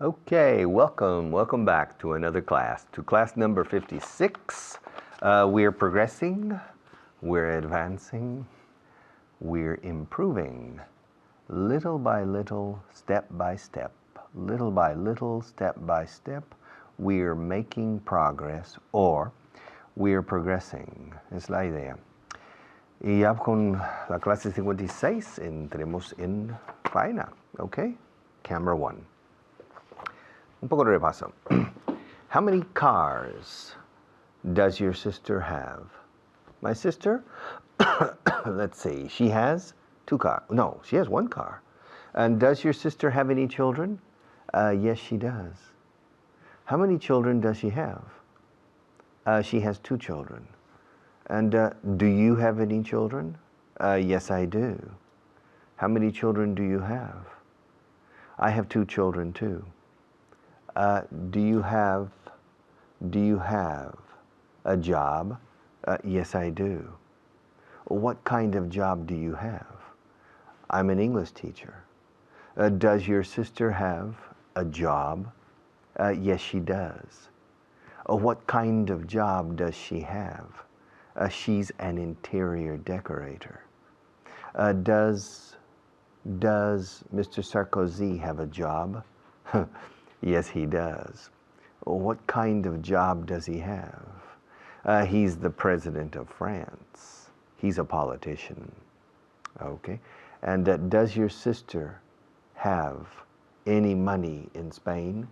Okay, welcome back to another class, to class number 56. We're progressing, we're advancing, we're improving, little by little, step by step, little by little, step by step, we're making progress, or we're progressing, es la idea. Y ya con la clase 56 entremos en faena, ok? Camera 1. Un poco de repaso. How many cars does your sister have? My sister, let's see, she has 2 cars. No, she has 1 car. And does your sister have any children? Yes, she does. How many children does she have? She has 2 children. And do you have any children? Yes, I do. How many children do you have? I have 2 children too. Do you have a job? Yes, I do. What kind of job do you have? I'm an English teacher. Does your sister have a job? Yes, she does. What kind of job does she have? She's an interior decorator. Does Mr. Sarkozy have a job? Yes, he does. What kind of job does he have? He's the president of France. He's a politician. Okay. And does your sister have any money in Spain?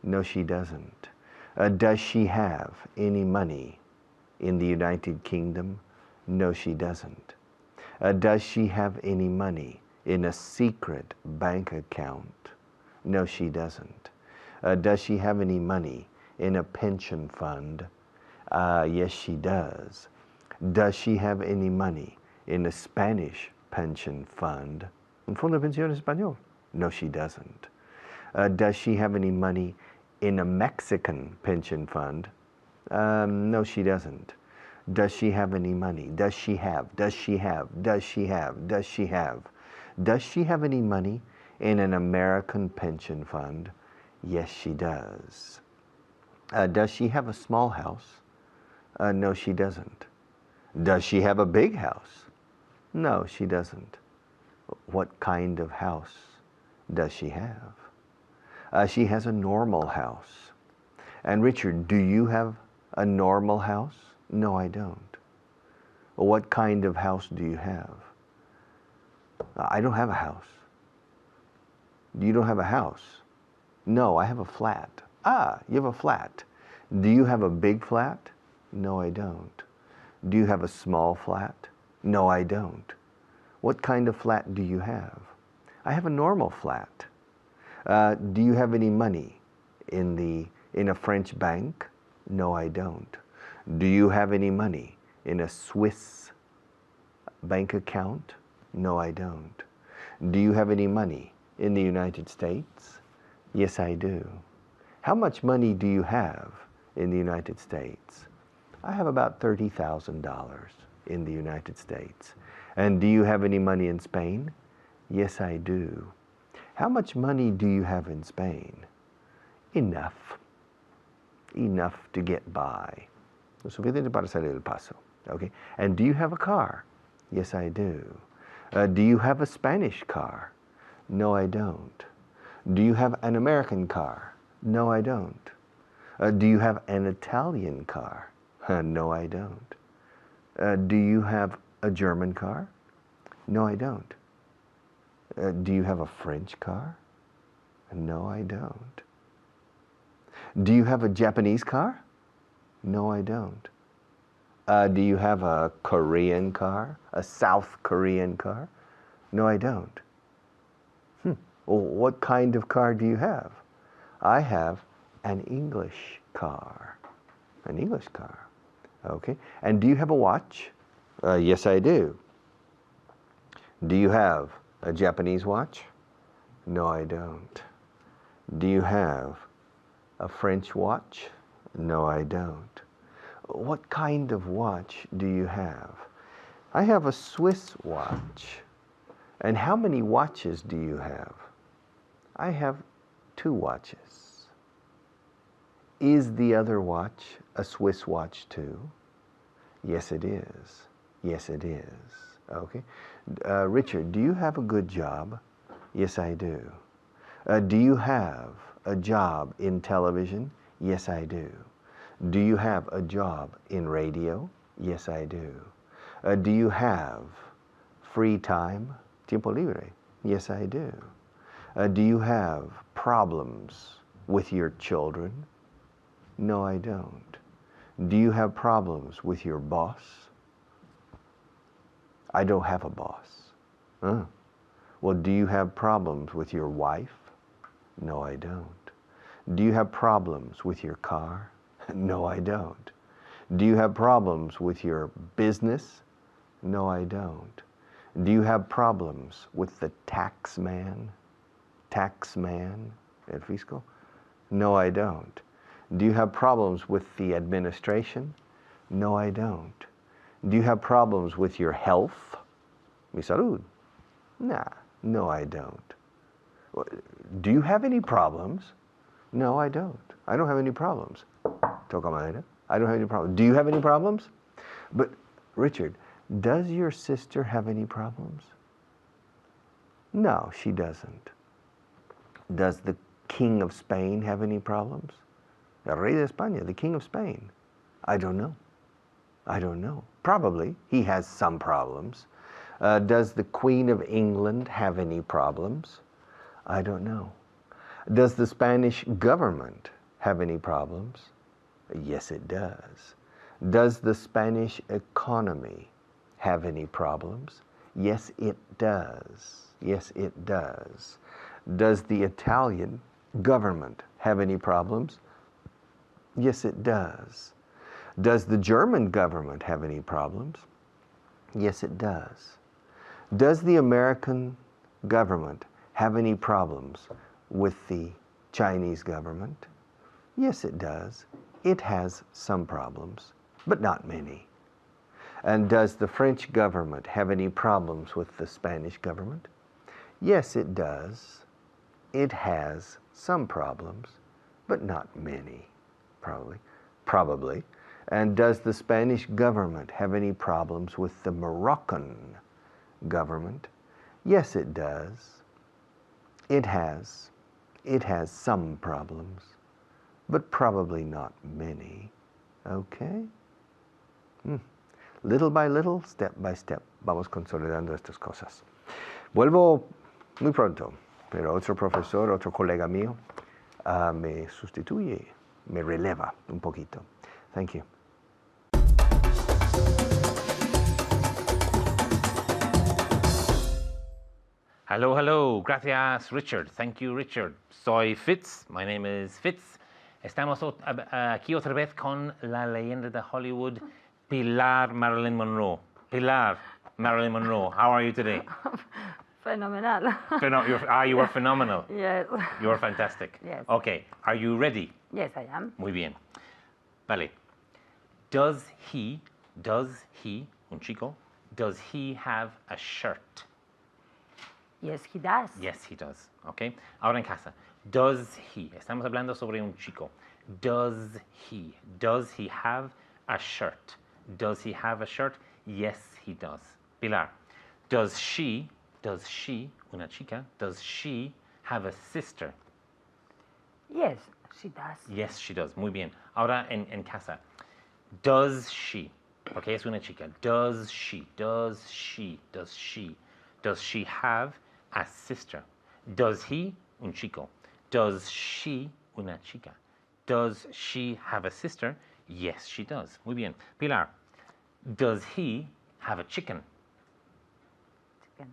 No, she doesn't. Does she have any money in the United Kingdom? No, she doesn't. Does she have any money in a secret bank account? No, she doesn't. Does she have any money in a pension fund? Yes, she does. Does she have any money in a Spanish pension fund? Un fondo de pensión español? No, she doesn't. Does she have any money in a Mexican pension fund? No, she doesn't. Does she have any money? Does she have any money in an American pension fund? Yes, she does. Does she have a small house? No, she doesn't. Does she have a big house? No, she doesn't. What kind of house does she have? She has a normal house. And Richard, do you have a normal house? No, I don't. What kind of house do you have? I don't have a house. You don't have a house? No, I have a flat. Ah, you have a flat. Do you have a big flat? No, I don't. Do you have a small flat? No, I don't. What kind of flat do you have? I have a normal flat. Do you have any money in a French bank? No, I don't. Do you have any money in a Swiss bank account? No, I don't. Do you have any money in the United States? Yes, I do. How much money do you have in the United States? I have about $30,000 in the United States. And do you have any money in Spain? Yes, I do. How much money do you have in Spain? Enough. Enough to get by. Suficiente para salir del paso. Okay. And do you have a car? Yes, I do. Do you have a Spanish car? No, I don't. Do you have an American car? No, I don't. Do you have an Italian car? No, I don't. Do you have a German car? No, I don't. Do you have a French car? No, I don't. Do you have a Japanese car? No, I don't. Do you have a Korean car? A South Korean car? No, I don't. Well, what kind of car do you have? I have an English car. An English car. Okay. And do you have a watch? Yes, I do. Do you have a Japanese watch? No, I don't. Do you have a French watch? No, I don't. What kind of watch do you have? I have a Swiss watch. And how many watches do you have? I have 2 watches? Is the other watch a Swiss watch too? Yes, it is. Yes, it is. Okay. Richard, do you have a good job? Yes, I do. Do you have a job in television? Yes, I do. Do you have a job in radio? Yes, I do. Do you have free time? Tiempo libre? Yes, I do. Do you have problems with your children? No, I don't. Do you have problems with your boss? I don't have a boss. Well, do you have problems with your wife? No, I don't. Do you have problems with your car? No, I don't. Do you have problems with your business? No, I don't. Do you have problems with the tax man? El fisco? No, I don't. Do you have problems with the administration? No, I don't. Do you have problems with your health? Mi salud? Nah, no, I don't. Do you have any problems? No, I don't. I don't have any problems. Toca madera. I don't have any problems. Do you have any problems? But, Richard, does your sister have any problems? No, she doesn't. Does the King of Spain have any problems? El Rey de España, the King of Spain. I don't know. I don't know. Probably. He has some problems. Does the Queen of England have any problems? I don't know. Does the Spanish government have any problems? Yes, it does. Does the Spanish economy have any problems? Yes, it does. Yes, it does. Does the Italian government have any problems? Yes, it does. Does the German government have any problems? Yes, it does. Does the American government have any problems with the Chinese government? Yes, it does. It has some problems, but not many. And does the French government have any problems with the Spanish government? Yes, it does. It has some problems, but not many, probably. And does the Spanish government have any problems with the Moroccan government? Yes, it does. It has some problems, but probably not many. Okay? Little by little, step by step, vamos consolidando estas cosas. Vuelvo muy pronto, pero otro profesor, otro colega mío, me sustituye, me releva un poquito. Thank you. Hello, hello. Gracias, Richard. Thank you, Richard. Soy Fitz. My name is Fitz. Estamos aquí otra vez con la leyenda de Hollywood, Pilar Marilyn Monroe. Pilar Marilyn Monroe, how are you today? Phenomenal. You are phenomenal. Yes. You are fantastic. Yes. Okay, are you ready? Yes, I am. Muy bien. Vale. Does he, un chico, does he have a shirt? Yes, he does. Yes, he does. Okay. Ahora en casa. Does he? Estamos hablando sobre un chico. Does he have a shirt? Does he have a shirt? Yes, he does. Pilar. Does she, una chica, does she have a sister? Yes, she does. Yes, she does. Muy bien. Ahora en casa. Does she? Porque es una chica. Does she have a sister? Does he, un chico? Does she, una chica? Does she have a sister? Yes, she does. Muy bien. Pilar, does he have a chicken? Chicken.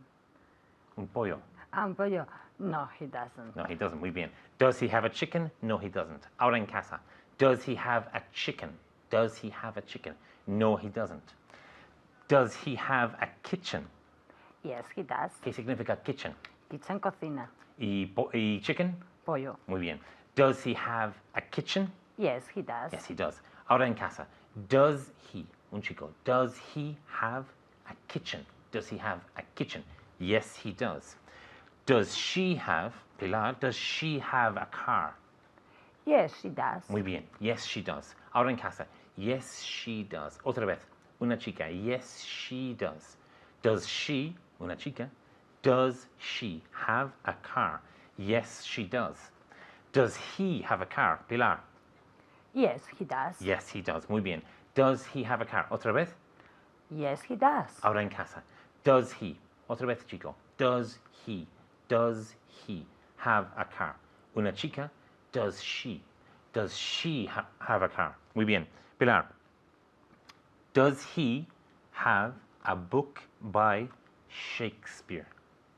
Un pollo. Un pollo. No, he doesn't. No, he doesn't. Muy bien. Does he have a chicken? No, he doesn't. Ahora en casa. Does he have a chicken? Does he have a chicken? No, he doesn't. Does he have a kitchen? Yes, he does. ¿Qué significa kitchen? Kitchen, cocina. ¿Y chicken? Pollo. Muy bien. Does he have a kitchen? Yes, he does. Yes, he does. Ahora en casa. Does he, un chico, does he have a kitchen? Does he have a kitchen? Yes, he does. Does she have, Pilar, does she have a car? Yes, she does. Muy bien. Yes, she does. Ahora en casa. Yes, she does. Otra vez. Una chica. Yes, she does. Does she, una chica, does she have a car? Yes, she does. Does he have a car? Pilar. Yes, he does. Yes, he does. Muy bien. Does he have a car? Otra vez. Yes, he does. Ahora en casa. Does he? Otra vez, chico. Does he have a car? Una chica. Does she have a car? Muy bien. Pilar. Does he have a book by Shakespeare?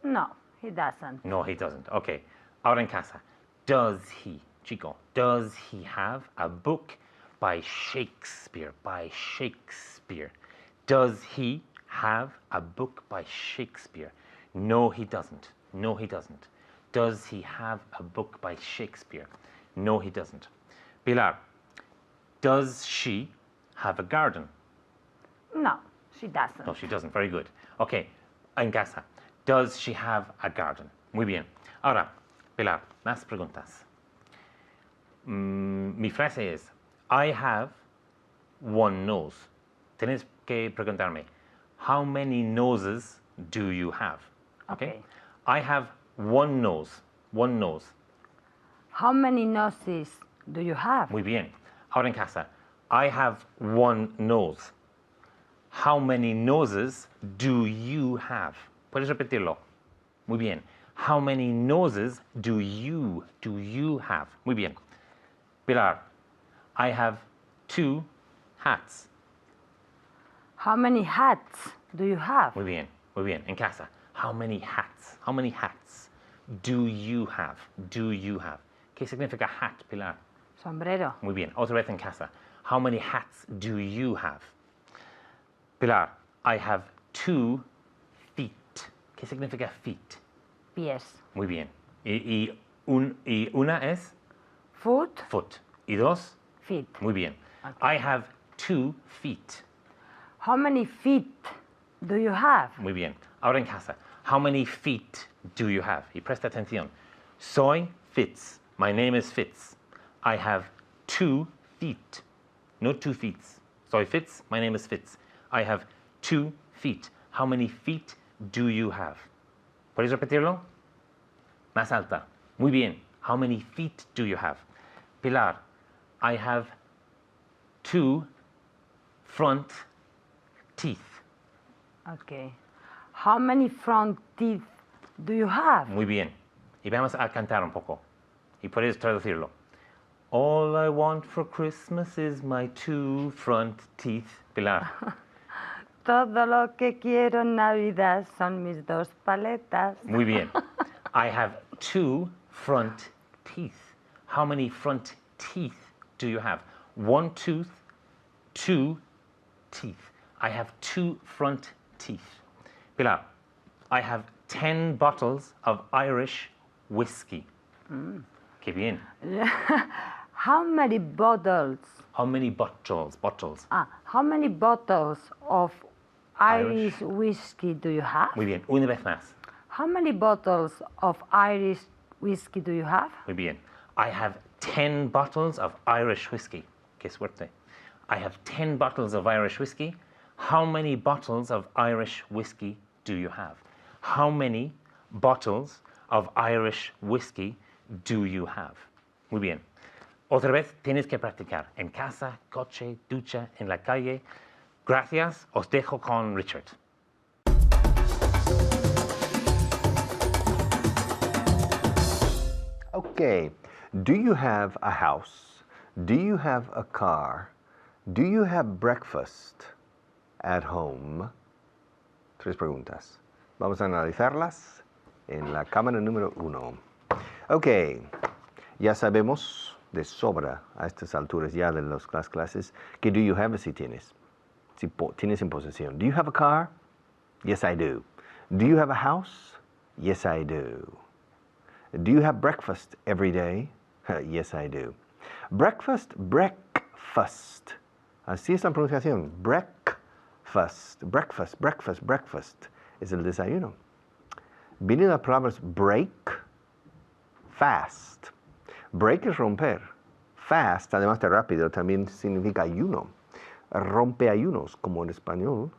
No, he doesn't. No, he doesn't. Okay. Ahora en casa. Does he, chico, does he have a book by Shakespeare? By Shakespeare. Does he have a book by Shakespeare? No, he doesn't. No, he doesn't. Does he have a book by Shakespeare? No, he doesn't. Pilar, does she have a garden? No, she doesn't. No, she doesn't. Very good. Okay, en casa. Does she have a garden? Muy bien. Ahora, Pilar, más preguntas. Mi frase es, I have one nose. Tienes que preguntarme, how many noses do you have? Okay. I have one nose. One nose. How many noses do you have? Muy bien. Ahora en casa. I have one nose. How many noses do you have? Puedes repetirlo. Muy bien. How many noses do you have? Muy bien. Pilar, I have two hats. How many hats do you have? Muy bien. Muy bien. En casa. How many hats? How many hats do you have? Do you have? ¿Qué significa hat, Pilar? Sombrero. Muy bien. Otra vez en casa. How many hats do you have? Pilar, I have 2 feet. ¿Qué significa feet? Pies. Muy bien. Y una es Foot. foot. Y dos, Feet. muy bien. Okay. I have 2 feet. How many feet do you have? Muy bien. Ahora en casa. How many feet do you have? Y presta atención. Soy Fitz. My name is Fitz. I have 2 feet. No 2 feet. Soy Fitz. My name is Fitz. I have 2 feet. How many feet do you have? ¿Puedes repetirlo? Más alta. Muy bien. How many feet do you have? Pilar, I have 2 front teeth. Okay. How many front teeth do you have? Muy bien. Y vamos a cantar un poco. Y puedes traducirlo. All I want for Christmas is my 2 front teeth. Pilar. Todo lo que quiero en Navidad son mis 2 paletas. Muy bien. I have 2 front teeth. How many front teeth do you have? 1 tooth, 2 teeth. I have 2 front teeth. Pilar, I have 10 bottles of Irish whiskey. Qué bien. How many bottles? How many bottles? How many bottles of Irish. Irish whiskey do you have? Muy bien. Una vez más. How many bottles of Irish whiskey do you have? Muy bien. I have 10 bottles of Irish whiskey. Qué suerte. I have 10 bottles of Irish whiskey. How many bottles of Irish whiskey do you have? How many bottles of Irish whiskey do you have? Muy bien. Otra vez tienes que practicar en casa, coche, ducha, en la calle. Gracias. Os dejo con Richard. Okay. Do you have a house? Do you have a car? Do you have breakfast at home? 3 preguntas. Vamos a analizarlas en la cámara número 1. Ok, ya sabemos de sobra a estas alturas ya de las clases que do you have si tienes. Si tienes en posesión. Do you have a car? Yes, I do. Do you have a house? Yes, I do. Do you have breakfast every day? Yes, I do. Breakfast, breakfast. Así es la pronunciación. Breakfast, breakfast, breakfast, breakfast. Es el desayuno. Vienen las palabras break, fast. Break es romper. Fast, además de rápido, también significa ayuno. Rompe ayunos, como en español.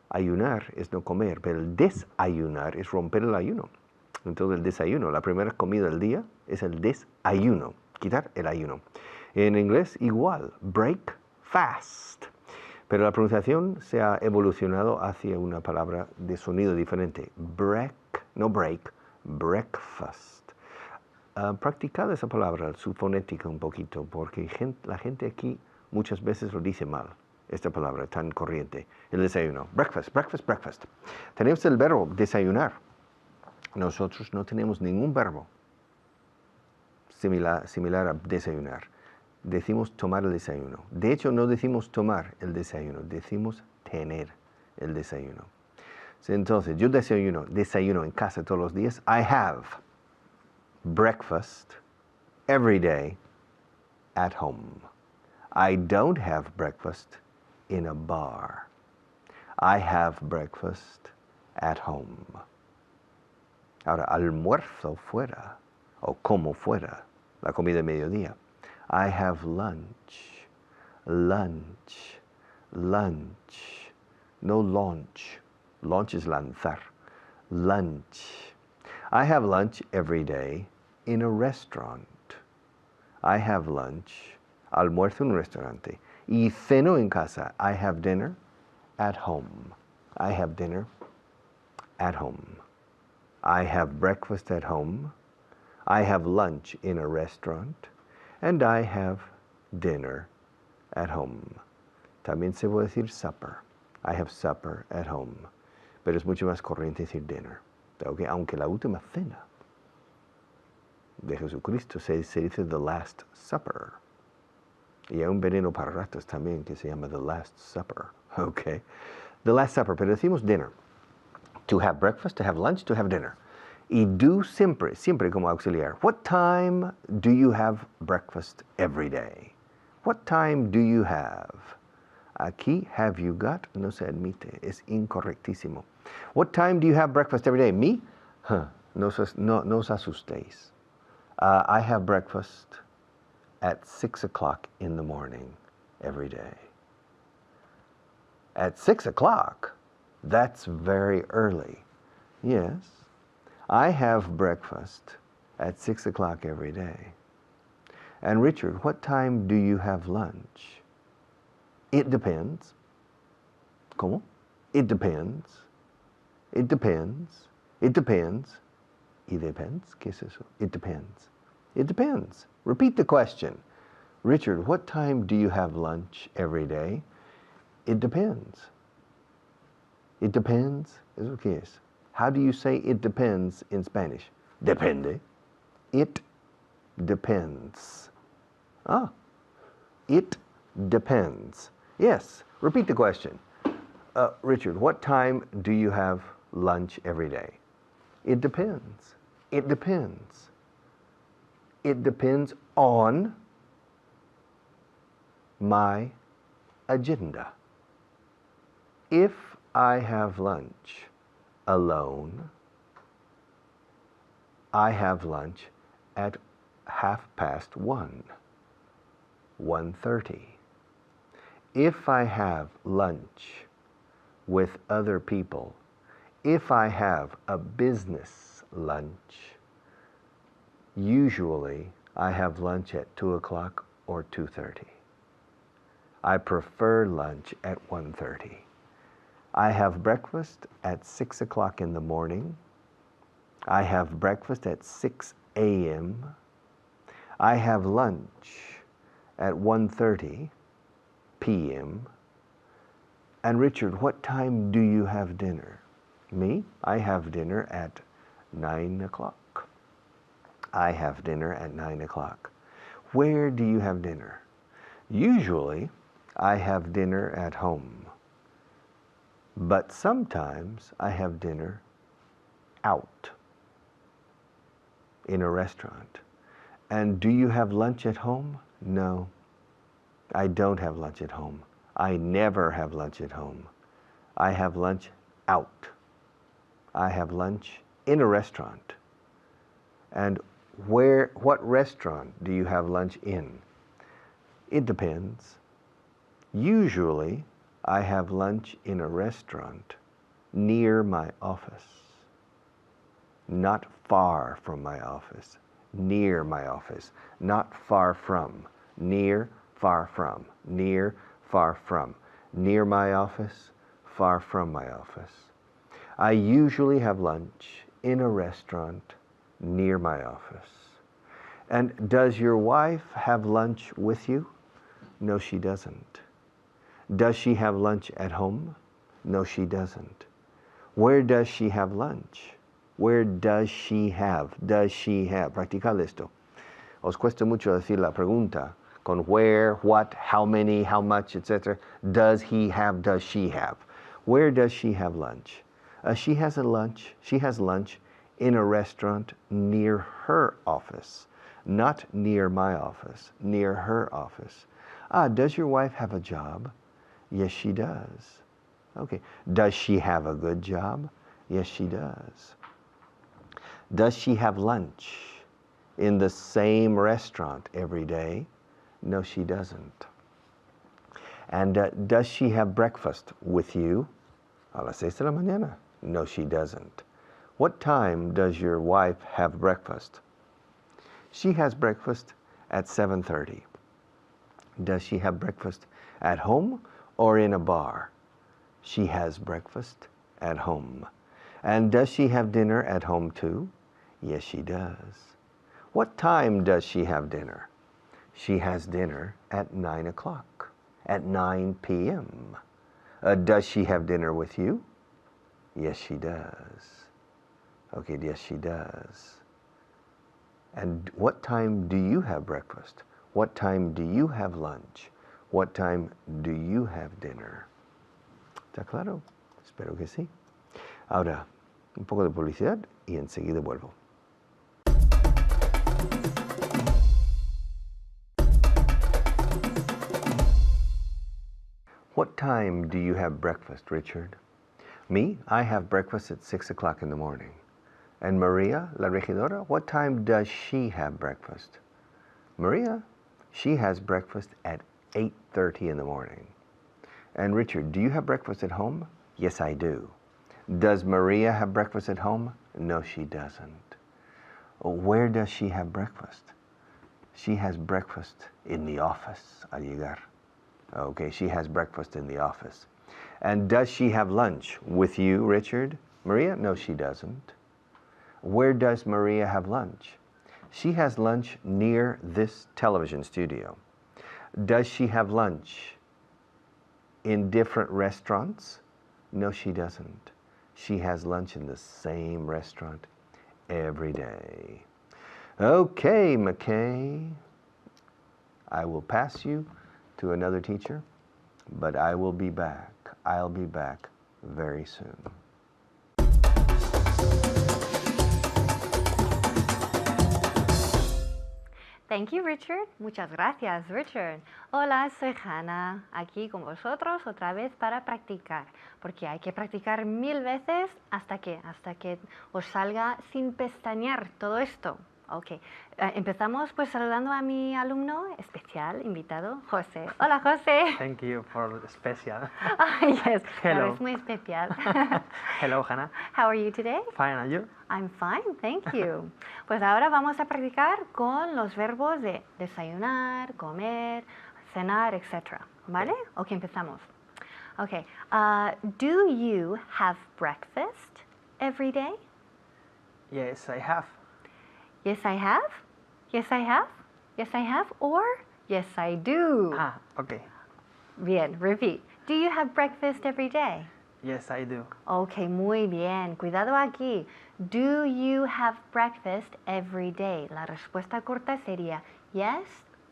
Ayunar es no comer, pero el desayunar es romper el ayuno. Entonces el desayuno, la primera comida del día es el desayuno, quitar el ayuno. En inglés igual, break, fast. Pero la pronunciación se ha evolucionado hacia una palabra de sonido diferente. Break, no break, breakfast. Practicad esa palabra, su fonética un poquito, porque la gente aquí muchas veces lo dice mal, esta palabra tan corriente. El desayuno, breakfast, breakfast, breakfast. Tenemos el verbo desayunar. Nosotros no tenemos ningún verbo similar a desayunar. Decimos tomar el desayuno. De hecho, no decimos tomar el desayuno, decimos tener el desayuno. Entonces, yo desayuno en casa todos los días. I have breakfast every day at home. I don't have breakfast in a bar. I have breakfast at home. Ahora, almuerzo fuera, o como fuera, la comida de mediodía. I have lunch, lunch, lunch. No launch. Launch is lanzar. Lunch. I have lunch every day in a restaurant. I have lunch, almuerzo en un restaurante. Y ceno en casa. I have dinner at home. I have dinner at home. I have breakfast at home. I have lunch in a restaurant. And I have dinner at home. También se puede decir supper. I have supper at home. Pero es mucho más corriente decir dinner. ¿Okay? Aunque la última cena de Jesucristo se dice the last supper. Y hay un veneno para ratas también que se llama the last supper. Okay? The last supper, pero decimos dinner. To have breakfast, to have lunch, to have dinner. Y do siempre como auxiliar. What time do you have breakfast every day? What time do you have? Aquí, have you got, no se admite, es incorrectísimo. What time do you have breakfast every day? Me? No os asustéis. I have breakfast at 6 o'clock in the morning every day. At 6 o'clock? That's very early. Yes, I have breakfast at 6 o'clock every day. And Richard, what time do you have lunch? It depends. ¿Cómo? It depends. It depends. It depends. ¿Y depends? ¿Qué es eso? It depends. It depends. Repeat the question. Richard, what time do you have lunch every day? It depends. It depends. ¿Eso qué es? How do you say it depends in Spanish? Depende. It depends. Ah. It depends. Yes. Repeat the question. Richard, what time do you have lunch every day? It depends. It depends. It depends on my agenda. If I have lunch alone, I have lunch at 1:30. 1:30. If I have lunch with other people, if I have a business lunch, usually I have lunch at 2 o'clock or 2:30. I prefer lunch at 1:30. I have breakfast at 6 o'clock in the morning. I have breakfast at 6 a.m. I have lunch at 1:30 p.m. And Richard, what time do you have dinner? Me? I have dinner at 9 o'clock. I have dinner at 9 o'clock. Where do you have dinner? Usually, I have dinner at home. But sometimes I have dinner out in a restaurant. And do you have lunch at home? No, I don't have lunch at home. I never have lunch at home. I have lunch out. I have lunch in a restaurant. And what restaurant do you have lunch in? It depends. Usually, I have lunch in a restaurant near my office. Not far from my office. Near my office. Not far from. Near, far from. Near, far from. Near my office, far from my office. I usually have lunch in a restaurant near my office. And does your wife have lunch with you? No, she doesn't. Does she have lunch at home? No, she doesn't. Where does she have lunch? Where does she have? Does she have? Practicar esto. Os cuesta mucho decir la pregunta con where, what, how many, how much, etc. Does he have? Does she have? Where does she have lunch? She has lunch in a restaurant near her office, not near my office, near her office. Does your wife have a job? Yes, she does. Okay. Does she have a good job? Yes, she does. Does she have lunch in the same restaurant every day? No, she doesn't. And does she have breakfast with you a las 6 de la mañana? No, she doesn't. What time does your wife have breakfast? She has breakfast at 7:30. Does she have breakfast at home or in a bar? She has breakfast at home. And does she have dinner at home too? Yes, she does. What time does she have dinner? She has dinner at 9 o'clock, at 9 p.m. Does she have dinner with you? Yes, she does. Okay, yes, she does. And what time do you have breakfast? What time do you have lunch? What time do you have dinner? ¿Está claro? Espero que sí. Ahora, un poco de publicidad y enseguida vuelvo. What time do you have breakfast, Richard? Me, I have breakfast at 6 o'clock in the morning. And Maria, la regidora, what time does she have breakfast? Maria, she has breakfast at 8:30 in the morning. And Richard, do you have breakfast at home? Yes, I do. Does Maria have breakfast at home? No, she doesn't. Where does she have breakfast? She has breakfast in the office al llegar. Okay, she has breakfast in the office. And does she have lunch with you, Richard? Maria? No, she doesn't. Where does Maria have lunch? She has lunch near this television studio. Does she have lunch in different restaurants? No, she doesn't. She has lunch in the same restaurant every day. Okay, McKay. I will pass you to another teacher, but I will be back. I'll be back very soon. Thank you, Richard. Muchas gracias, Richard. Hola, soy Hannah, aquí con vosotros otra vez para practicar, porque hay que practicar 1000 veces hasta que os salga sin pestañear todo esto. Ok, empezamos pues saludando a mi alumno especial, invitado, José. Hola, José. Thank you for the special. Yes, Hello. es muy especial. Hello, Hannah. How are you today? Fine, and you? I'm fine, thank you. Pues ahora vamos a practicar con los verbos de desayunar, comer, cenar, etc. ¿Vale? Ok, empezamos. Ok, do you have breakfast every day? Yes, I have. Yes, I have. Yes, I have. Yes, I have. Or yes, I do. Okay. Bien, repeat. Do you have breakfast every day? Yes, I do. Ok, muy bien. Cuidado aquí. Do you have breakfast every day? La respuesta corta sería yes,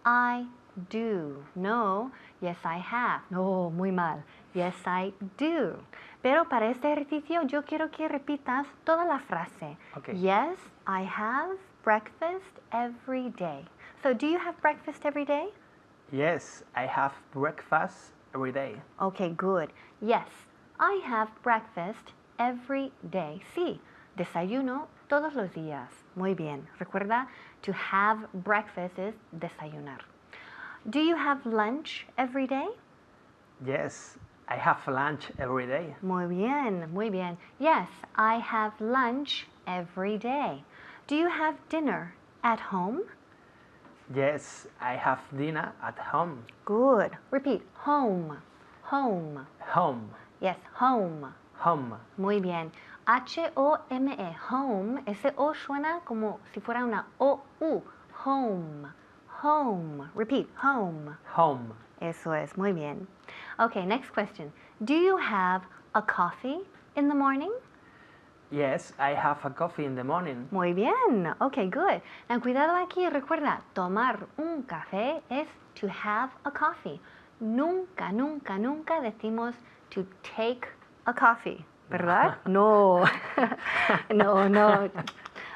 I do. No, yes, I have. No, muy mal. Yes, I do. Pero para este ejercicio yo quiero que repitas toda la frase. Okay. Yes, I have breakfast every day. So, do you have breakfast every day? Yes, I have breakfast every day. Okay, good. Yes, I have breakfast every day. Sí, Desayuno todos los días. Muy bien. Recuerda, to have breakfast es desayunar. Do you have lunch every day? Yes, I have lunch every day. Muy bien, muy bien. Yes, I have lunch every day. Do you have dinner at home? Yes, I have dinner at home. Good. Repeat. Home. Home. Home. Yes, home. Home. Muy bien. H-O-M-E. Home. Ese O suena como si fuera una O-U. Home. Home. Repeat. Home. Home. Eso es. Muy bien. Okay, next question. Do you have a coffee in the morning? Yes, I have a coffee in the morning. Muy bien. Okay, good. Now, cuidado aquí. Recuerda, tomar un café es to have a coffee. Nunca, nunca, nunca decimos to take a coffee, ¿verdad? No. No, no.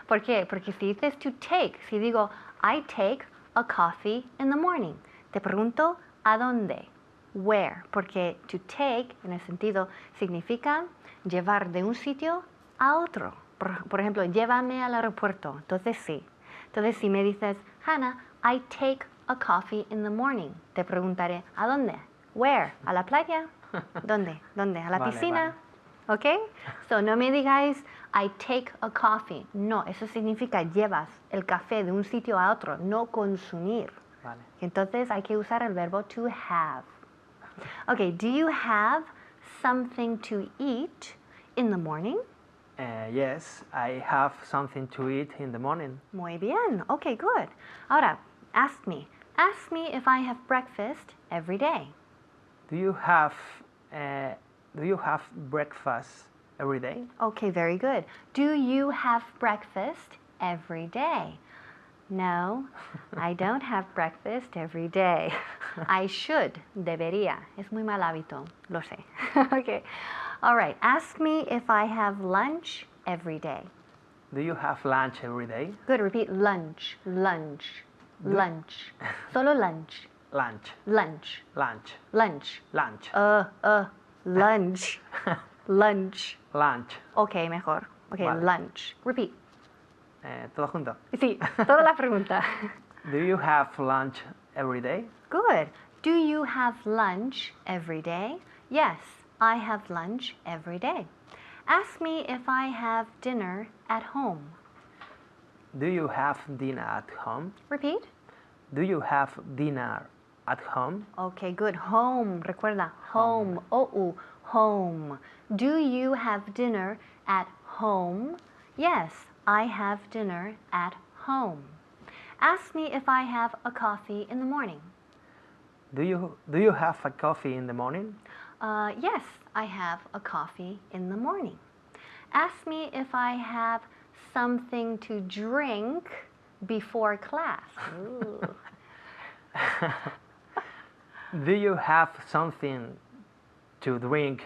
¿Por qué? Porque si dices to take, si digo I take a coffee in the morning, te pregunto ¿a dónde? Where, porque to take en el sentido significa llevar de un sitio a otro. Por ejemplo, llévame al aeropuerto. Entonces sí. Entonces si me dices, Hannah, I take a coffee in the morning, te preguntaré ¿a dónde? Where? ¿A la playa? ¿Dónde? ¿Dónde? ¿A la Vale, piscina? ¿Ok? So no me digáis I take a coffee. No, eso significa llevas el café de un sitio a otro, no consumir. Vale. Entonces hay que usar el verbo to have. Okay, do you have something to eat in the morning? Yes, I have something to eat in the morning. Muy bien. Okay, good. Ahora, ask me. Ask me if I have breakfast every day. Do you have breakfast every day? Okay, very good. Do you have breakfast every day? No, I don't have breakfast every day. I should, debería. Es muy mal hábito, lo sé. Okay. All right. Ask me if I have lunch every day. Do you have lunch every day? Good. Repeat lunch, lunch, lunch. Solo lunch, Lunch. lunch, Lunch. lunch. Lunch. Lunch, lunch. Lunch. Okay, mejor. Okay, Vale. lunch. Repeat. Todo junto. Sí, toda la pregunta. Do you have lunch every day? Good. Do you have lunch every day? Yes, I have lunch every day. Ask me if I have dinner at home. Do you have dinner at home? Repeat. Do you have dinner at home? Okay, good. Home. Recuerda, home. O-U, home. Do you have dinner at home? Yes, I have dinner at home. Ask me if I have a coffee in the morning. Do you have a coffee in the morning? Yes, I have a coffee in the morning. Ask me if I have something to drink before class. Ooh. Do you have something to drink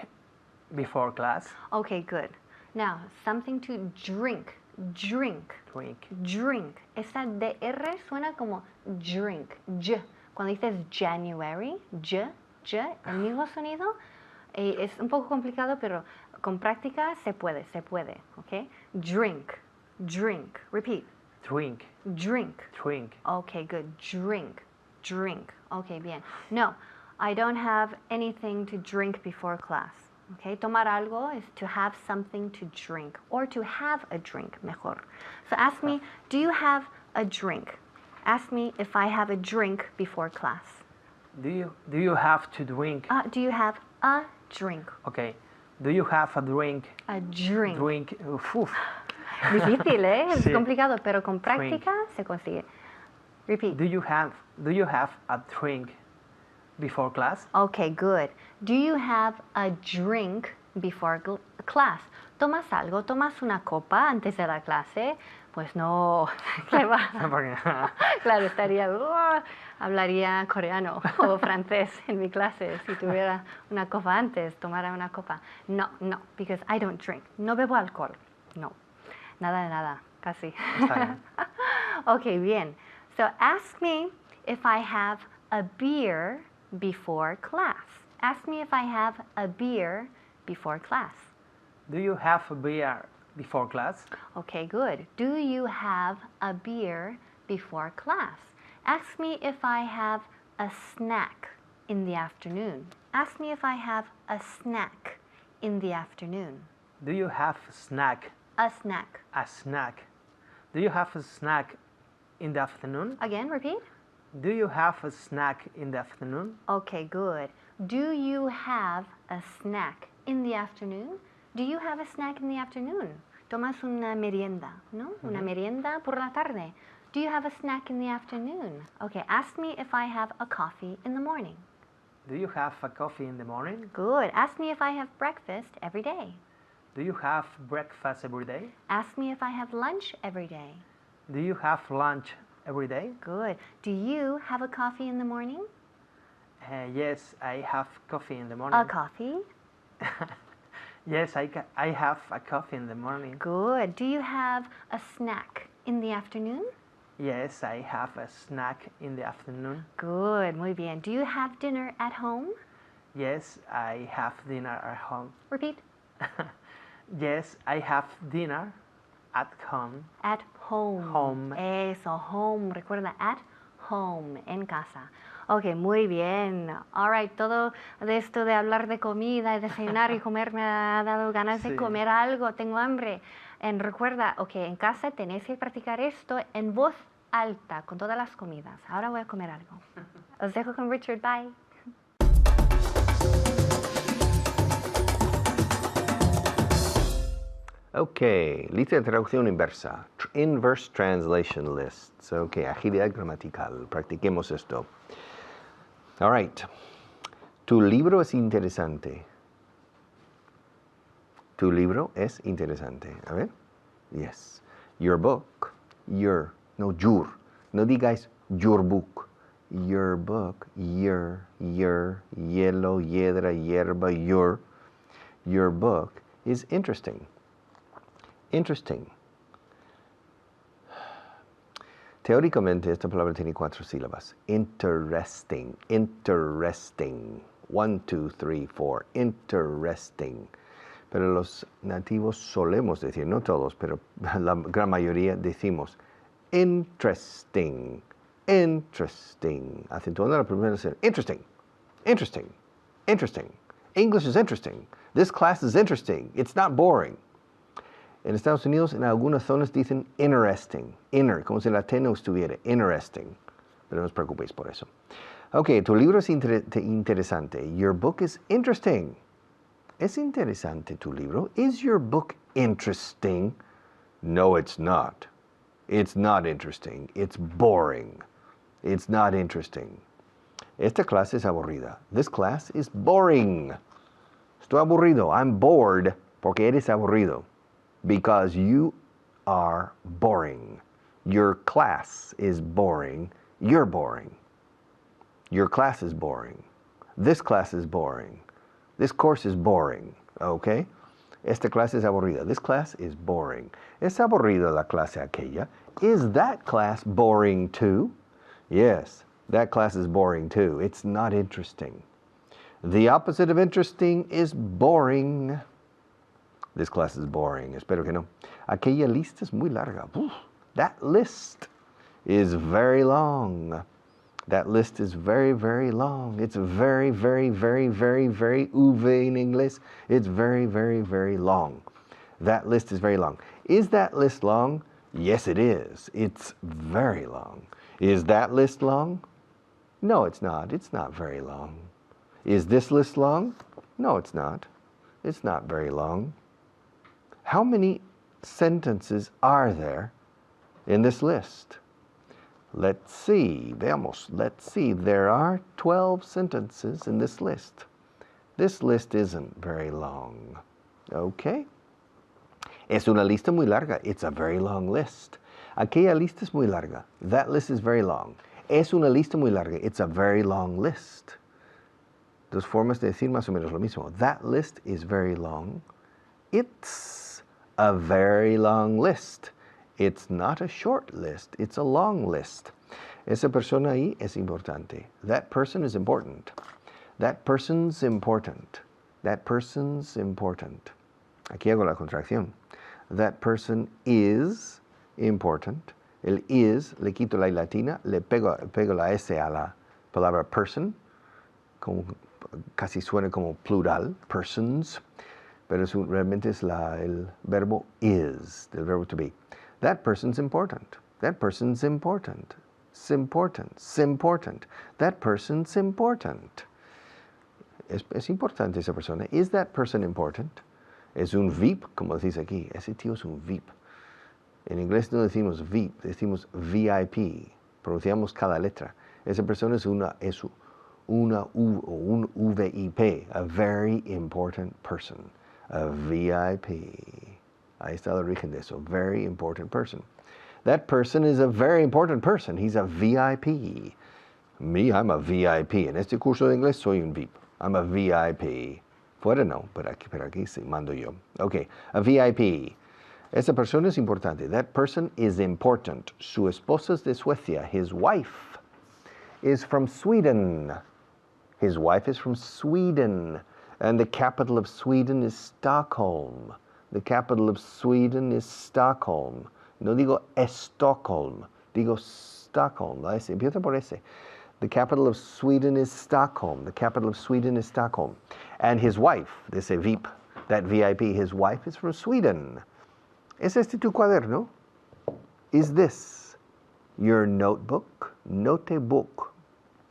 before class? Okay, good. Now, something to drink. Drink. Drink. Drink. Esa DR suena como drink. J. Cuando dices January, J, el mismo sonido. Es un poco complicado, pero con práctica se puede, ¿ok? Drink, drink. Repeat. Drink. Drink. Drink. Okay, good. Drink, drink. Okay, bien. No, I don't have anything to drink before class. Okay, tomar algo is to have something to drink or to have a drink, mejor. So ask me, do you have a drink? Ask me if I have a drink before class. Do you have to drink? Do you have a drink? Okay. Do you have a drink? A drink. Drink. Uf. Difícil, ¿eh? Es Sí. complicado, pero con práctica se consigue. Repeat. Do you have a drink before class? Okay, good. Do you have a drink before class? ¿Tomas algo? ¿Tomas una copa antes de la clase? Pues no. ¿Qué va? Claro, hablaría coreano o francés en mi clase si tuviera una copa antes, tomara una copa. No, because I don't drink. No bebo alcohol. No. Nada de nada, casi. Está bien. Okay, bien. So ask me if I have a beer before class. Ask me if I have a beer before class. Do you have a beer before class? Okay, good. Do you have a beer before class? Ask me if I have a snack in the afternoon. Ask me if I have a snack in the afternoon. Do you have a snack? A snack. A snack. Do you have a snack in the afternoon? Again, repeat. Do you have a snack in the afternoon? Okay, good. Do you have a snack in the afternoon? Do you have a snack in the afternoon? Tomas una merienda, ¿no? Una merienda por la tarde. Do you have a snack in the afternoon? Okay, ask me if I have a coffee in the morning. Do you have a coffee in the morning? Good. Ask me if I have breakfast every day. Do you have breakfast every day? Ask me if I have lunch every day. Do you have lunch every day? Good. Do you have a coffee in the morning? Yes, I have coffee in the morning. A coffee? Yes, I have a coffee in the morning. Good. Do you have a snack in the afternoon? Yes, I have a snack in the afternoon. Good. Muy bien. Do you have dinner at home? Yes, I have dinner at home. Repeat. Yes, I have dinner at home. At home. Home. Eso, home. Recuerda, at home, en casa. Ok, muy bien. All right, todo de esto de hablar de comida y desayunar y comer me ha dado ganas de Sí. comer algo. Tengo hambre. Recuerda, ok, en casa tenéis que practicar esto en voz alta, con todas las comidas. Ahora voy a comer algo. Os dejo con Richard. Bye. Ok, lista de traducción inversa. Inverse translation lists. Ok, agilidad gramatical. Practiquemos esto. All right. Tu libro es interesante. Tu libro es interesante. A ver. Yes. Your book. Your. No, your. No digáis your book. Your book. Your. Hielo, hiedra, hierba, your. Your book is interesting. Interesting. Teóricamente, esta palabra tiene 4 sílabas. Interesting. Interesting. 1, 2, 3, 4. Interesting. Pero los nativos solemos decir, no todos, pero la gran mayoría decimos interesting. Interesting. Acentuando la primera sílaba. Interesting. Interesting. Interesting. English is interesting. This class is interesting. It's not boring. En Estados Unidos, en algunas zonas dicen interesting. Inner, como si la T no estuviera. Interesting. Pero no os preocupéis por eso. Ok, tu libro es interesante. Your book is interesting. ¿Es interesante tu libro? Is your book interesting? No, it's not. It's not interesting. It's boring. It's not interesting. Esta clase es aburrida. This class is boring. Estoy aburrido. I'm bored porque eres aburrido. Because you are boring. Your class is boring. You're boring. Your class is boring. This class is boring. This course is boring. Okay? Esta clase es aburrida. This class is boring. ¿Es aburrida la clase aquella? Is that class boring too? Yes, that class is boring too. It's not interesting. The opposite of interesting is boring. This class is boring. Espero que no. Aquella lista es muy larga. That list is very long. That list is very, very long. It's very, very, very, very, very uve in inglés. It's very, very, very long. That list is very long. Is that list long? Yes, it is. It's very long. Is that list long? No, it's not. It's not very long. Is this list long? No, it's not. It's not very long. How many sentences are there in this list? Let's see. Veamos. Let's see. There are 12 sentences in this list. This list isn't very long. Okay? Es una lista muy larga. It's a very long list. Aquella lista es muy larga. That list is very long. Es una lista muy larga. It's a very long list. Dos formas de decir más o menos lo mismo. That list is very long. It's a very long list. It's not a short list. It's a long list. Esa persona ahí es importante. That person is important. That person's important. That person's important. Aquí hago la contracción. That person is important. El is, le quito la I latina, le pego la S a la palabra person, como, casi suena como plural, persons, pero realmente es el verbo is, del verbo to be. That person's important. That person's important. Important. That person's important. Es importante esa persona. Is that person important? Es un VIP, como decís aquí. Ese tío es un VIP. En inglés no decimos VIP, decimos VIP. Pronunciamos cada letra. Esa persona es una U o un VIP. A very important person. A VIP. Ahí está el origen de eso. Very important person. That person is a very important person. He's a VIP. Me, I'm a VIP. En este curso de inglés soy un VIP. I'm a VIP. Fuera no, pero aquí sí, mando yo. Ok, a VIP. Esa persona es importante. That person is important. Su esposa es de Suecia. His wife is from Sweden. His wife is from Sweden. And the capital of Sweden is Stockholm. The capital of Sweden is Stockholm. No digo Stockholm, digo Stockholm. Empieza por ese. The capital of Sweden is Stockholm. The capital of Sweden is Stockholm. And his wife, they say VIP, that VIP, his wife is from Sweden. ¿Es este tu cuaderno? Is this your notebook? Notebook.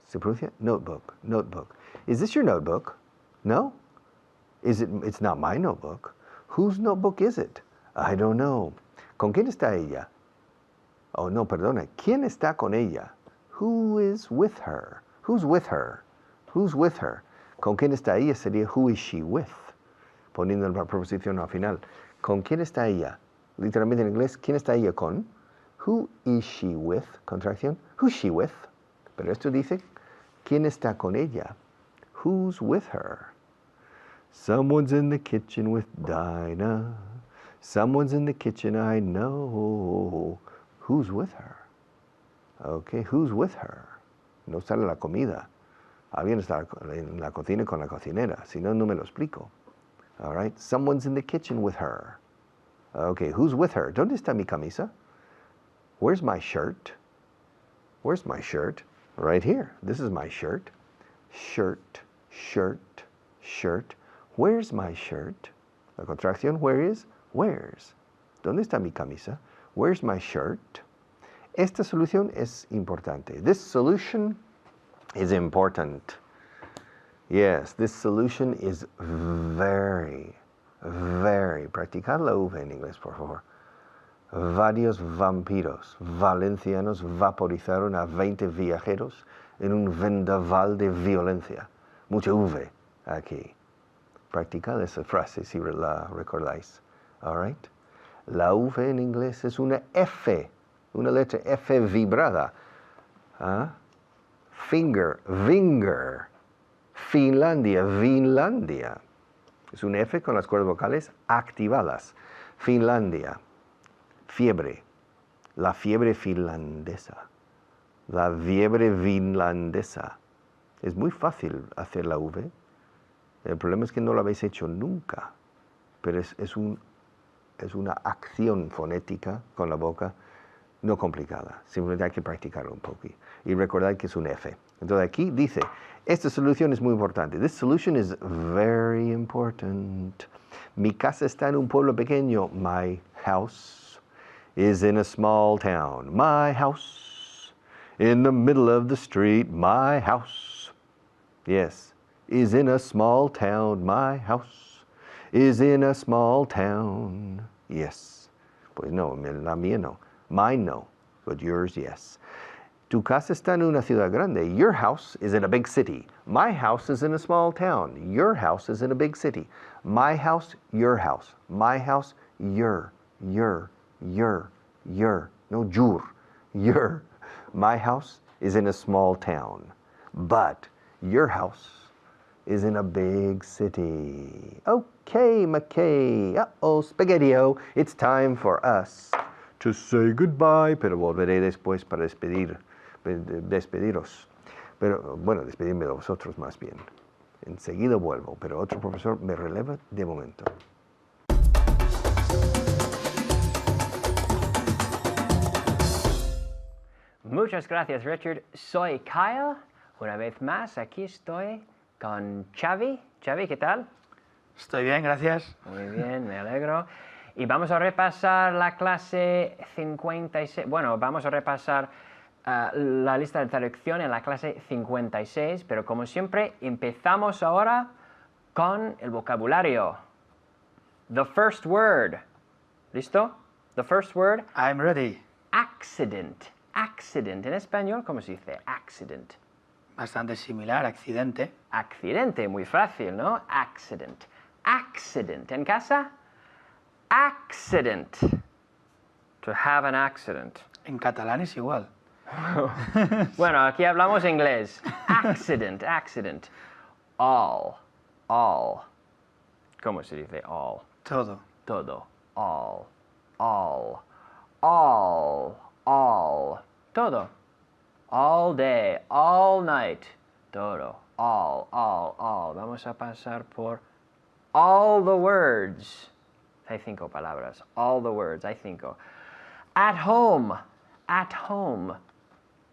¿Se pronuncia? Notebook. Notebook. Is this your notebook? No? It's not my notebook. Whose notebook is it? I don't know. ¿Con quién está ella? Oh, no, perdona. ¿Quién está con ella? Who is with her? Who's with her? Who's with her? ¿Con quién está ella? Sería who is she with? Poniendo la preposición al final. ¿Con quién está ella? Literalmente en inglés, ¿quién está ella con? Who is she with? Contracción. Who's she with? Pero esto dice, ¿quién está con ella? Who's with her? Someone's in the kitchen with Dinah. Someone's in the kitchen, I know. Who's with her? Okay, who's with her? No sale la comida. Alguien está en la cocina con la cocinera. Si no, no me lo explico. All right, someone's in the kitchen with her. Okay, who's with her? ¿Dónde está mi camisa? Where's my shirt? Where's my shirt? Right here. This is my shirt. Shirt. Where's my shirt? La contracción, where is? Where's? ¿Dónde está mi camisa? Where's my shirt? Esta solución es importante. This solution is important. Yes, this solution is very. Practicar la V en inglés, por favor. Varios vampiros valencianos vaporizaron a 20 viajeros en un vendaval de violencia. Mucha V aquí. Practicad esa frase si la recordáis. All right? La V en inglés es una F, una letra F vibrada. Finger, vinger. Finlandia, Vinlandia. Es un F con las cuerdas vocales activadas. Finlandia. Fiebre. La fiebre finlandesa. La fiebre finlandesa. Es muy fácil hacer la V. El problema es que no lo habéis hecho nunca. Pero es una acción fonética con la boca no complicada. Simplemente hay que practicarlo un poco. Y recordad que es un F. Entonces aquí dice, esta solución es muy importante. This solution is very important. Mi casa está en un pueblo pequeño. My house is in a small town. My house in the middle of the street. My house, yes, is in a small town. My house is in a small town. Yes. Pues no, la mía no. Mine no, but yours, yes. Tu casa está en una ciudad grande. Your house is in a big city. My house is in a small town. Your house is in a big city. My house, your house. My house, your. No, your. My house is in a small town. But your house is in a big city. Okay, McKay. Spaghetti-o. It's time for us to say goodbye. Pero volveré después para despediros. Pero, bueno, despedirme de vosotros más bien. Enseguida vuelvo, pero otro profesor me releva de momento. Muchas gracias, Richard. Soy Kyle. Una vez más, aquí estoy con Xavi. Xavi, ¿qué tal? Estoy bien, gracias. Muy bien, me alegro. Y vamos a repasar la clase 56. Bueno, vamos a repasar la lista de traducción en la clase 56, pero como siempre, empezamos ahora con el vocabulario. The first word. ¿Listo? The first word. I'm ready. Accident. Accident. En español, ¿cómo se dice? Accident. Bastante similar, accidente. Accidente, muy fácil, ¿no? Accident. Accident. ¿En casa? Accident. To have an accident. En catalán es igual. Bueno, aquí hablamos inglés. Accident, accident. All. ¿Cómo se dice all? Todo. Todo. All. Todo. All day, all night. Todo. All. Vamos a pasar por all the words. Hay 5 palabras. All the words, hay 5. At home.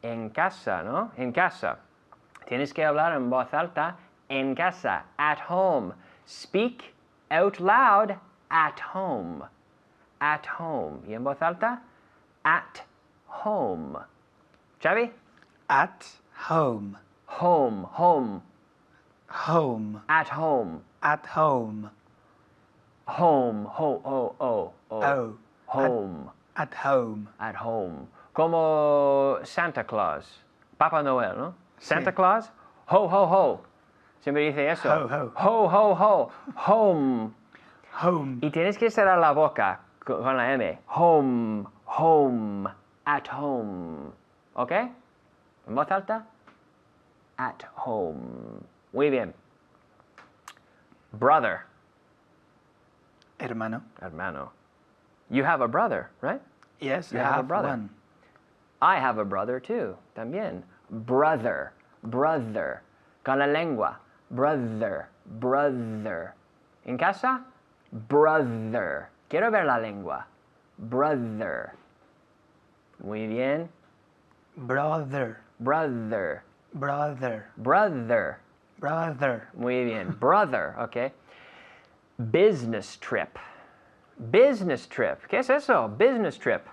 En casa, ¿no? En casa. Tienes que hablar en voz alta. En casa. At home. Speak out loud. At home. At home. ¿Y en voz alta? At home. Xavi? At home. Home. Home. At home. At home. Home. Oh. Home. At home. At home. Como Santa Claus. Papa Noel, ¿no? Santa Sí. Claus. Ho. Siempre dice eso. Ho. Home. Home. Y tienes que cerrar la boca con la M. Home. At home. ¿Ok? En voz alta. At home. Muy bien. Brother. Hermano. You have a brother, right? Yes, You I have a have brother. one. I have a brother too. También. Brother. Con la lengua. Brother. En casa. Brother. Quiero ver la lengua. Brother. Muy bien. Brother. Muy bien. Brother, ok. Business trip. ¿Qué es eso? Business trip.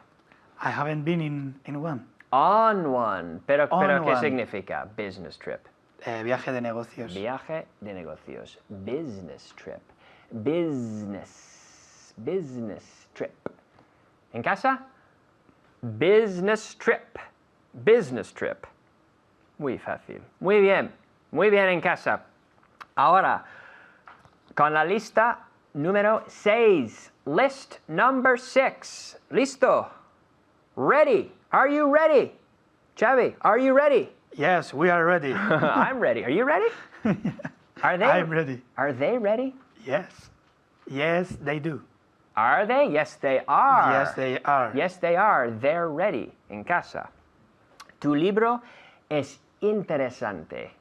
I haven't been in one. On one. Pero On ¿qué one. significa business trip? Viaje de negocios. Viaje de negocios. Business trip. Business trip. ¿En casa? Business trip. Muy fácil. Muy bien en casa. Ahora, con la lista número 6. List number 6. ¿Listo? Ready. Are you ready? Xavi, are you ready? Yes, we are ready. I'm ready. Are you ready? Are they? I'm ready. Are they ready? Yes. Yes, they do. Are they? Yes, they are. Yes, they are. Yes, they are. They're ready. En casa. Tu libro es interesante.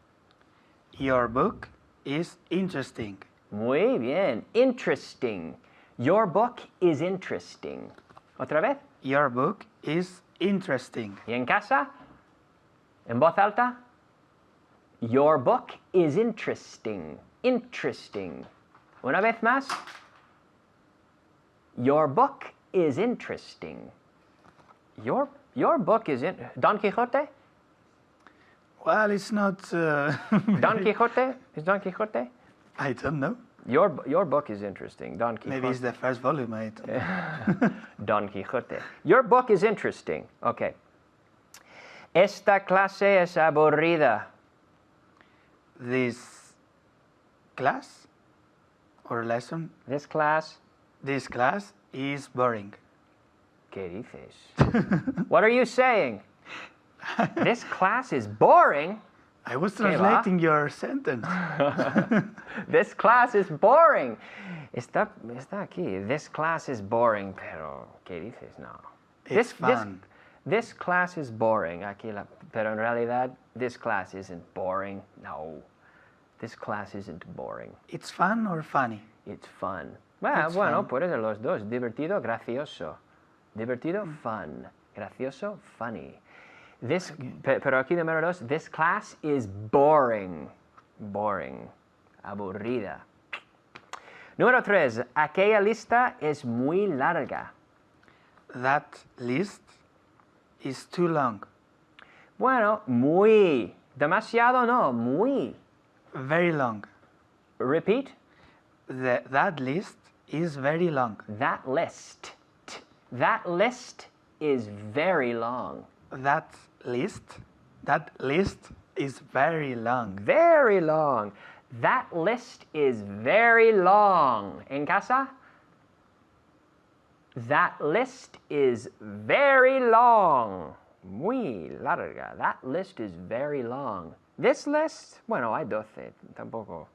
Your book is interesting. Muy bien. Interesting. Your book is interesting. ¿Otra vez? Your book is interesting. ¿Y en casa? En voz alta. Your book is interesting. Una vez más. Your book is interesting. Your book is in Don Quixote? Well, it's not. Don Quixote? Is Don Quixote? I don't know. Your book is interesting. Don Quixote. Maybe it's the first volume. I don't know. Don Quixote. Your book is interesting. Okay. Esta clase es aburrida. This class or lesson. This class. This class is boring. ¿Qué dices? What are you saying? This class is boring. I was ¿Qué va? translating your sentence. This class is boring. Está aquí. This class is boring, pero ¿qué dices? No. It's fun. This class is boring. Aquí pero en realidad, this class isn't boring. No. This class isn't boring. It's fun or funny? It's fun. Bueno, fun. puede ser los dos. Divertido, gracioso. Divertido, fun. Gracioso, funny. Pero aquí número 2, this class is boring. Boring. Aburrida. Número 3, aquella lista es muy larga. That list is too long. Bueno, muy. Demasiado no, muy. Very long. Repeat. That list is very long. That list. That list is very long. That list is very long. Very long. That list is very long. ¿En casa? That list is very long. Muy larga. That list is very long. This list, bueno, hay 12, tampoco.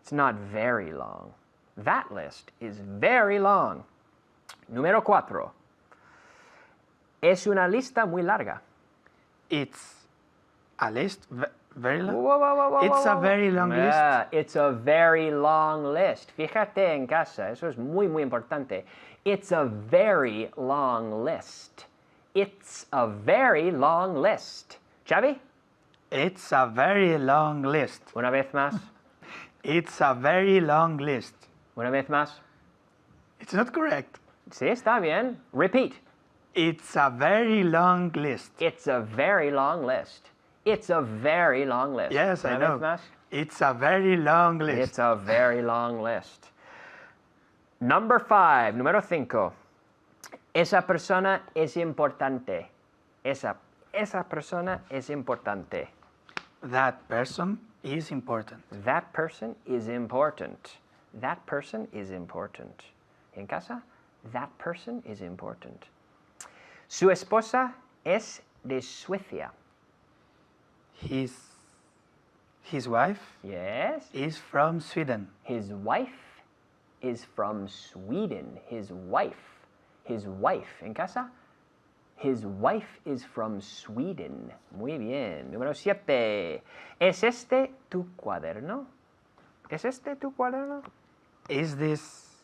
It's not very long. That list is very long. Número 4. Es una lista muy larga. It's a list very long. Whoa, It's a very long list. It's a very long list. Fíjate en casa, eso es muy, muy importante. It's a very long list. It's a very long list. Xavi? It's a very long list. Una vez más. It's a very long list. Una vez más. It's not correct. Sí, está bien. Repeat. It's a very long list. It's a very long list. It's a very long list. Yes, I Una know. vez más. It's a very long list. It's a very long list. Number 5, número 5. Esa persona es importante. Esa persona es importante. That person is important. That person is important. That person is important. En casa, that person is important. Su esposa es de Suecia. His wife Yes. is from Sweden. His wife is from Sweden. His wife. His wife. En casa, his wife is from Sweden. Muy bien. Número 7. ¿Es este tu cuaderno? ¿Es este tu cuaderno? Is this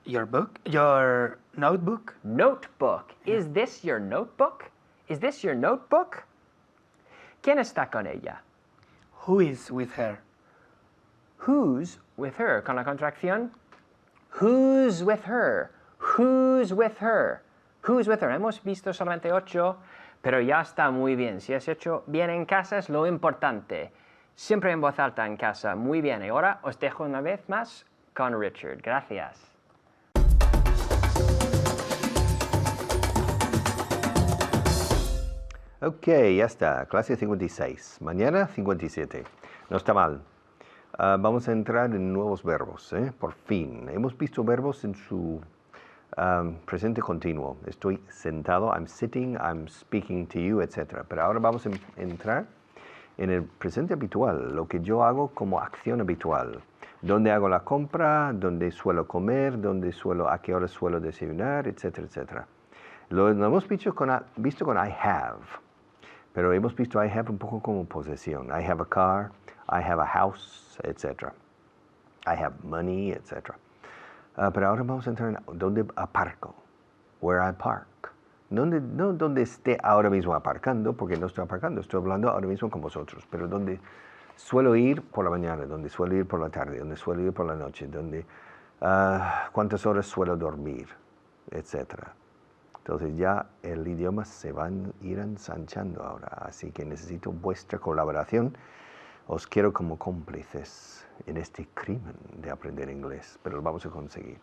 your book? Your notebook? Notebook. Is this your notebook? Is this your notebook? ¿Quién está con ella? Who is with her? Who's with her? Con la contracción. Who's with her? Who's with her? Who's with her? Hemos visto solamente 8, pero ya está muy bien. Si has hecho bien en casa es lo importante. Siempre en voz alta en casa. Muy bien. Y ahora os dejo una vez más con Richard. Gracias. Ok, ya está. Clase 56. Mañana 57. No está mal. Vamos a entrar en nuevos verbos, por fin. Hemos visto verbos en su presente continuo. Estoy sentado, I'm sitting, I'm speaking to you, etc. Pero ahora vamos a entrar en el presente habitual, lo que yo hago como acción habitual. Dónde hago la compra, dónde suelo comer, a qué hora suelo desayunar, etcétera, etcétera. Lo hemos visto con I have, pero hemos visto I have un poco como posesión. I have a car, I have a house, etc. I have money, etc. Pero ahora vamos a entrar en dónde aparco, where I park. No donde esté ahora mismo aparcando, porque no estoy aparcando, estoy hablando ahora mismo con vosotros, pero donde suelo ir por la mañana, donde suelo ir por la tarde, donde suelo ir por la noche, donde cuántas horas suelo dormir, etc. Entonces ya el idioma se va a ir ensanchando ahora, así que necesito vuestra colaboración. Os quiero como cómplices en este crimen de aprender inglés, pero lo vamos a conseguir.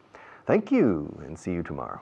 Thank you and see you tomorrow.